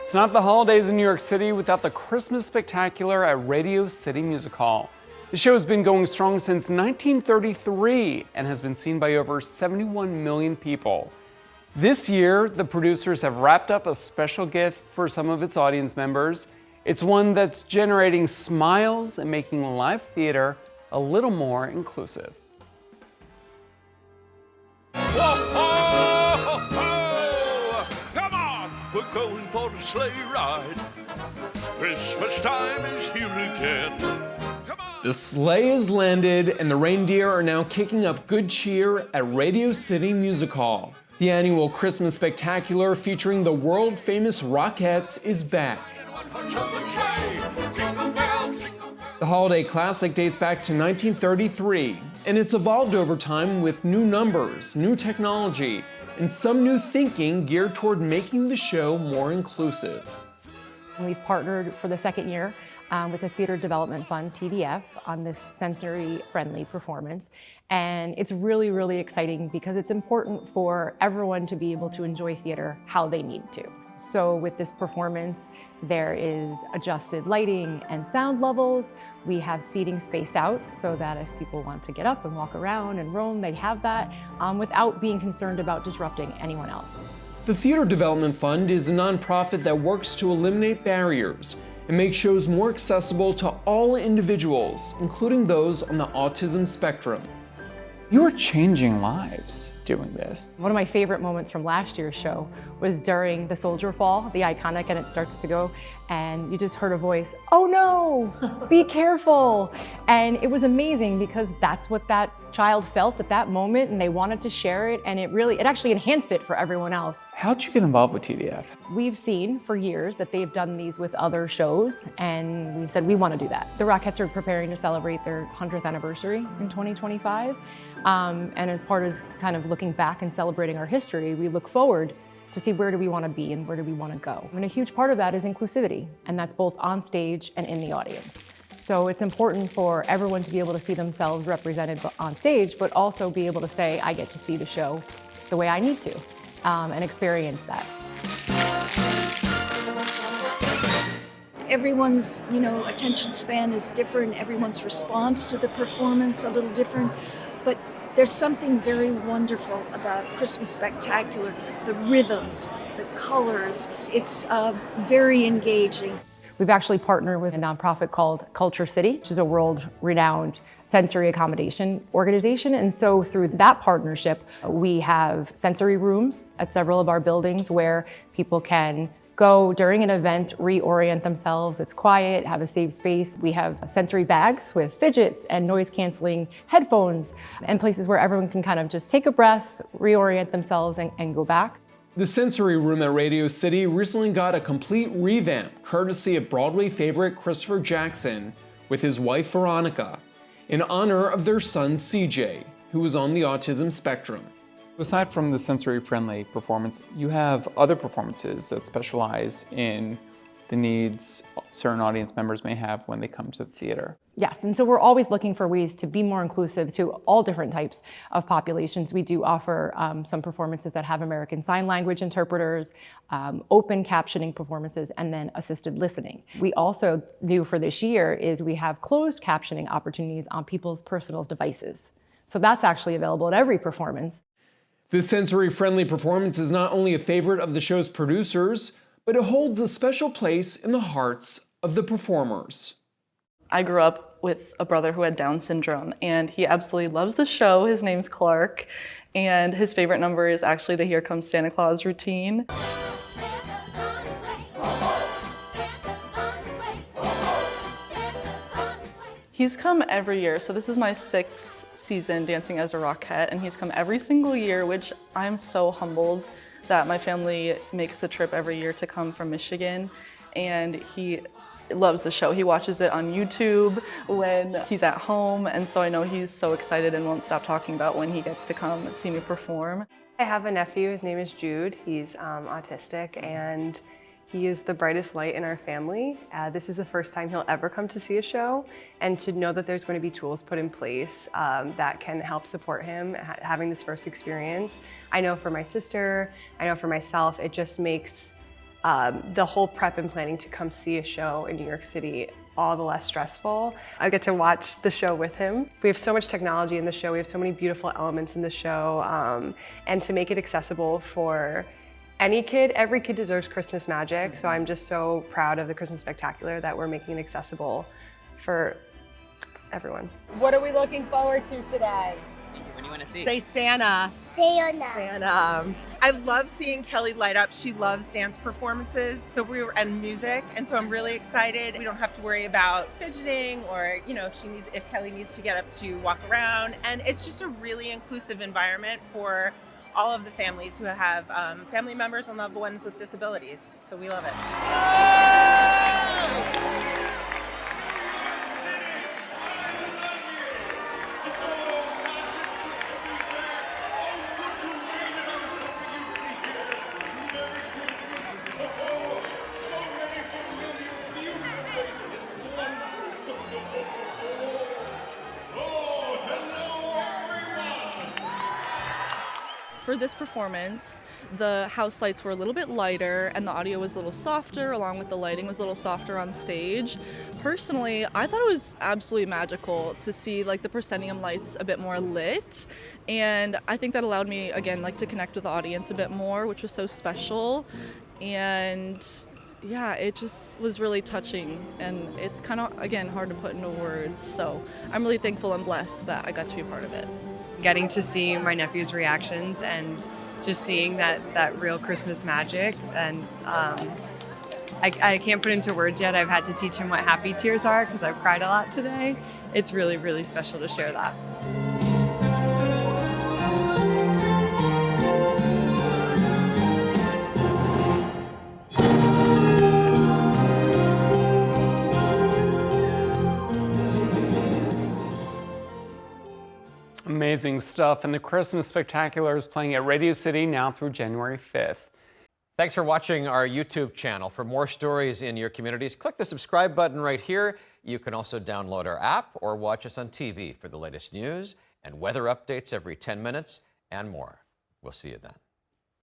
It's not the holidays in New York City without the Christmas Spectacular at Radio City Music Hall. The show has been going strong since 1933 and has been seen by over 71 million people. This year, the producers have wrapped up a special gift for some of its audience members. It's one that's generating smiles and making live theater a little more inclusive. Come on, we're going for the sleigh ride. Christmas time is here again. Come on. The sleigh has landed and the reindeer are now kicking up good cheer at Radio City Music Hall. The annual Christmas Spectacular featuring the world-famous Rockettes is back. The holiday classic dates back to 1933, and it's evolved over time with new numbers, new technology, and some new thinking geared toward making the show more inclusive. We've partnered for the second year with the Theater Development Fund, TDF, on this sensory-friendly performance. And it's really, really exciting because it's important for everyone to be able to enjoy theater how they need to. So with this performance, there is adjusted lighting and sound levels. We have seating spaced out so that if people want to get up and walk around and roam, they have that without being concerned about disrupting anyone else. The Theater Development Fund is a nonprofit that works to eliminate barriers and make shows more accessible to all individuals, including those on the autism spectrum. You are changing lives doing this. One of my favorite moments from last year's show was during the soldier fall, the iconic, and it starts to go, and you just heard a voice, "Oh no, be careful." And it was amazing because that's what that child felt at that moment, and they wanted to share it, and it actually enhanced it for everyone else. How'd you get involved with TDF? We've seen for years that they've done these with other shows, and we've said we want to do that. The Rockettes are preparing to celebrate their 100th anniversary in 2025. And as part of kind of looking back and celebrating our history, we look forward to see where do we want to be and where do we want to go. And a huge part of that is inclusivity, and that's both on stage and in the audience. So it's important for everyone to be able to see themselves represented on stage, but also be able to say, I get to see the show the way I need to, and experience that. Everyone's, attention span is different. Everyone's response to the performance a little different. But there's something very wonderful about Christmas Spectacular. The rhythms, the colors, it's very engaging. We've actually partnered with a nonprofit called Culture City, which is a world-renowned sensory accommodation organization. And so through that partnership, we have sensory rooms at several of our buildings where people can go during an event, reorient themselves. It's quiet, have a safe space. We have sensory bags with fidgets and noise-canceling headphones and places where everyone can kind of just take a breath, reorient themselves, and go back. The sensory room at Radio City recently got a complete revamp, courtesy of Broadway favorite Christopher Jackson with his wife Veronica, in honor of their son CJ, who is on the autism spectrum. Aside from the sensory-friendly performance, you have other performances that specialize in the needs certain audience members may have when they come to the theater. Yes, and so we're always looking for ways to be more inclusive to all different types of populations. We do offer some performances that have American Sign Language interpreters, open captioning performances, and then assisted listening. We also do for this year is we have closed captioning opportunities on people's personal devices. So that's actually available at every performance. This sensory-friendly performance is not only a favorite of the show's producers, but it holds a special place in the hearts of the performers. I grew up with a brother who had Down syndrome, and he absolutely loves the show. His name's Clark, and his favorite number is actually the Here Comes Santa Claus routine. He's come every year, so this is my 6th season dancing as a Rockette, and he's come every single year, which I'm so humbled that my family makes the trip every year to come from Michigan, and he loves the show. He watches it on YouTube when he's at home, and so I know he's so excited and won't stop talking about when he gets to come and see me perform. I have a nephew, his name is Jude. He's autistic, and he is the brightest light in our family. This is the first time he'll ever come to see a show, and to know that there's going to be tools put in place that can help support him having this first experience. I know for my sister, I know for myself, it just makes the whole prep and planning to come see a show in New York City all the less stressful. I get to watch the show with him. We have so much technology in the show, we have so many beautiful elements in the show, and to make it accessible for any kid, every kid deserves Christmas magic, so I'm just so proud of the Christmas Spectacular that we're making it accessible for everyone. What are we looking forward to today? What do you want to see? Say Santa. Santa. Santa. I love seeing Kelly light up. She loves dance performances and music, and so I'm really excited. We don't have to worry about fidgeting or, if Kelly needs to get up to walk around. And it's just a really inclusive environment for all of the families who have family members and loved ones with disabilities. So we love it. For this performance, the house lights were a little bit lighter and the audio was a little softer, along with the lighting was a little softer on stage. Personally, I thought it was absolutely magical to see the proscenium lights a bit more lit, and I think that allowed me, again, to connect with the audience a bit more, which was so special. And yeah, it just was really touching, and it's kind of, again, hard to put into words. So I'm really thankful and blessed that I got to be a part of it. Getting to see my nephew's reactions and just seeing that real Christmas magic, and I can't put into words yet. I've had to teach him what happy tears are because I've cried a lot today. It's really, really special to share that. Amazing stuff. And the Christmas Spectacular is playing at Radio City now through January 5th. Thanks for watching our YouTube channel. For more stories in your communities, click the subscribe button right here. You can also download our app or watch us on TV for the latest news and weather updates every 10 minutes and more. We'll see you then.